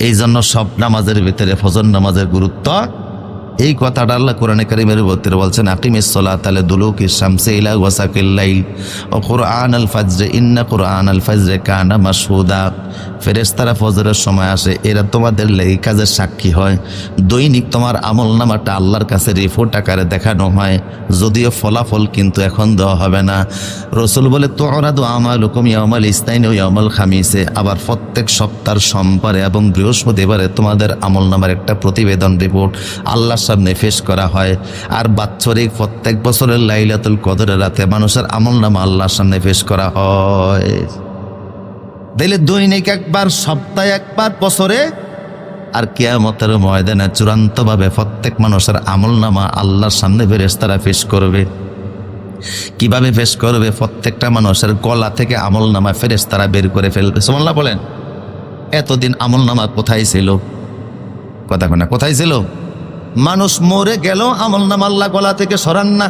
এই জন্য সব নামাজের ভিতরে ফজর নামাজের গুরুত্ব। এই কথাটা আল্লাহ কোরআনে কারীমের ভিতরে বলছেন, আকিমিস সালাতা লিদুলুকিশ শামসি ইলা ওয়াসাকিল লাইল ওয়া কুরআনাল ফাজর ইন্না কুরআনাল ফাজরি কানা মাশহুদা। ফেরেশতারা ফজরের সময় আসে, এরা তোমাদের এই কাজের সাক্ষী হয়। দৈনিক তোমার আমল নামাটা আল্লাহর কাছে রিপোর্ট আকারে দেখানো হয়, যদিও ফলাফল কিন্তু এখন দেওয়া হবে না। রসুল বলে তুরাদু আমালুকুম ইয়াউমাল ইসনাইন ওয়া ইয়াউমাল খামিসে। আবার প্রত্যেক সপ্তাহের সোমবারে এবং বৃহস্পতিবারে তোমাদের আমল নামার একটা প্রতিবেদন রিপোর্ট আল্লাহর সামনে পেশ করা হয়। আর বাৎসরিক প্রত্যেক বছরের লাইলাতুল কদরের রাতে মানুষের আমল নামা আল্লাহর সামনে পেশ করা হয়। তাইলে দৈনিক একবার, সপ্তাহে একবার, বছরে, আর কিয়ামতের ময়দানে চূড়ান্তভাবে প্রত্যেক মানুষের আমল নামা আল্লাহর সামনে ফেরেশতারা পেশ করবে। কিভাবে পেশ করবে? প্রত্যেকটা মানুষের গলা থেকে আমল নামা ফেরেশতারা বের করে ফেলবে। সুবহানাল্লাহ বলেন। এতদিন আমল নামা কোথায় ছিল? কথা কোনা কোথায় ছিল? মানুষ মরে গেল আমল নামা আল্লাহ গলা থেকে সরান না।